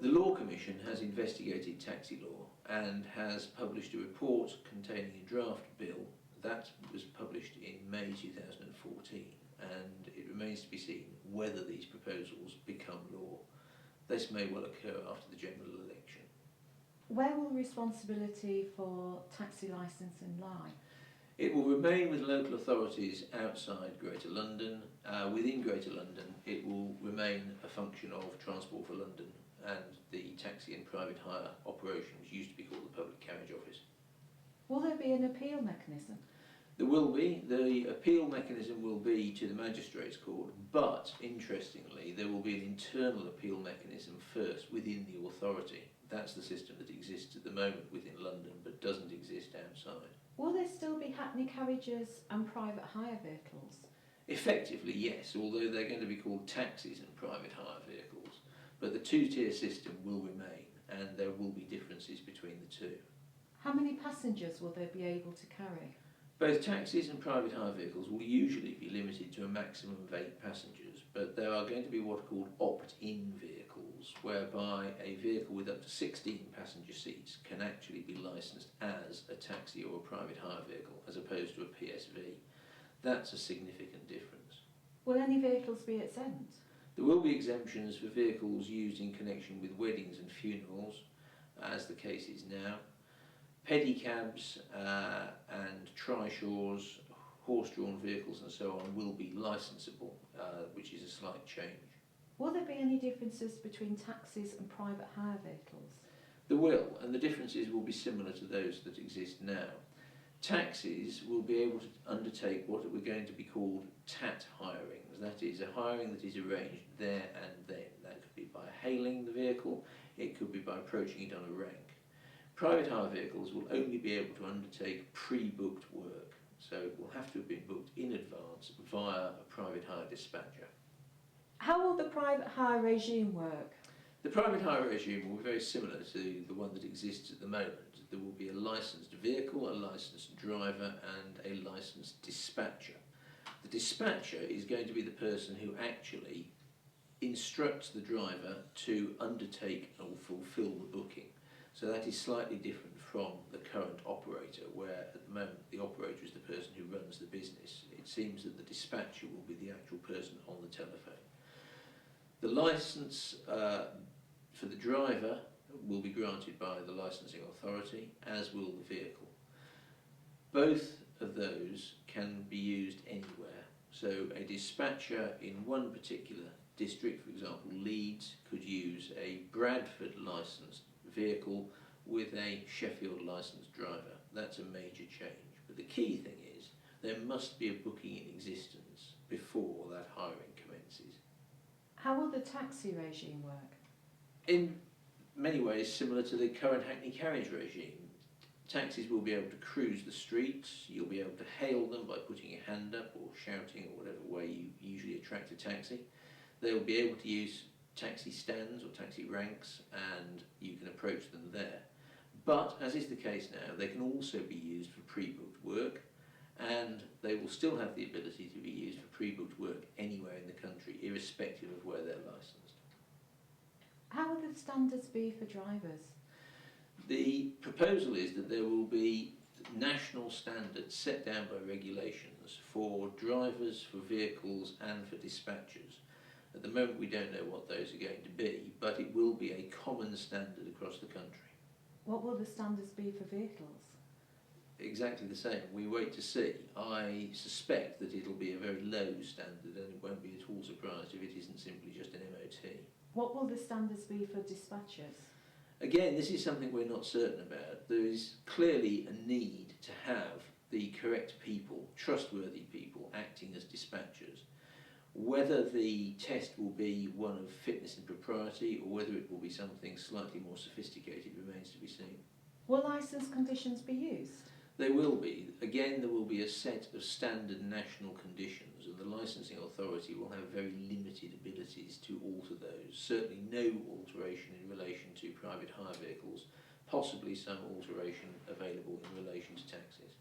The Law Commission has investigated taxi law and has published a report containing a draft bill that was published in May 2014, and it remains to be seen whether these proposals become law. This may well occur after the general election. Where will responsibility for taxi licensing lie? It will remain with local authorities outside Greater London. Within Greater London, it will remain a function of Transport for London and the taxi and private hire operation, which used to be called the Public Carriage Office. Will there be an appeal mechanism? There will be. The appeal mechanism will be to the Magistrates' Court, but interestingly, there will be an internal appeal mechanism first within the authority. That's the system that exists at the moment within London, but doesn't exist outside. Will there still be hackney carriages and private hire vehicles? Effectively, yes, although they're going to be called taxis and private hire vehicles. But the two-tier system will remain, and there will be differences between the two. How many passengers will they be able to carry? Both taxis and private hire vehicles will usually be limited to a maximum of 8 passengers, but there are going to be what are called opt-in vehicles, whereby a vehicle with up to 16 passenger seats can actually be licensed as a taxi or a private hire vehicle, as opposed to a PSV. That's a significant difference. Will any vehicles be exempt? There will be exemptions for vehicles used in connection with weddings and funerals, as the case is now. Pedicabs and trishaws, horse-drawn vehicles and so on will be licensable, which is a slight change. Will there be any differences between taxis and private hire vehicles? There will, and the differences will be similar to those that exist now. Taxis will be able to undertake what we're going to be called TAT hirings, that is, a hiring that is arranged there and then. That could be by hailing the vehicle, it could be by approaching it on a rank. Private hire vehicles will only be able to undertake pre-booked work, so it will have to have been booked in advance via a private hire dispatcher. How will the private hire regime work? The private hire regime will be very similar to the one that exists at the moment. There will be a licensed vehicle, a licensed driver and a licensed dispatcher. The dispatcher is going to be the person who actually instructs the driver to undertake or fulfil the booking. So that is slightly different from the current operator, where at the moment the operator is the person who runs the business. It seems that the dispatcher will be the actual person on the telephone. The licence for the driver will be granted by the licensing authority, as will the vehicle. Both of those can be used anywhere. So a dispatcher in one particular district, for example Leeds, could use a Bradford licensed vehicle with a Sheffield licensed driver. That's a major change. But the key thing is there must be a booking in existence before that hiring commences. How will the taxi regime work? In many ways similar to the current hackney carriage regime. Taxis will be able to cruise the streets, you'll be able to hail them by putting your hand up or shouting or whatever way you usually attract a taxi. They'll be able to use taxi stands or taxi ranks, and you can approach them there. But, as is the case now, they can also be used for pre-booked work, and they will still have the ability to be used for pre-booked work anywhere in the country, irrespective of where they're licensed. How will the standards be for drivers? The proposal is that there will be national standards set down by regulations for drivers, for vehicles and for dispatchers. At the moment we don't know what those are going to be, but it will be a common standard across the country. What will the standards be for vehicles? Exactly the same. We wait to see. I suspect that it'll be a very low standard, and it won't be at all surprised if it isn't simply just an MOT. What will the standards be for dispatchers? Again, this is something we're not certain about. There is clearly a need to have the correct people, trustworthy people, acting as dispatchers. Whether the test will be one of fitness and propriety or whether it will be something slightly more sophisticated remains to be seen. Will licence conditions be used? They will be. Again, there will be a set of standard national conditions, and the licensing authority will have very limited abilities to alter those. Certainly no alteration in relation to private hire vehicles, possibly some alteration available in relation to taxis.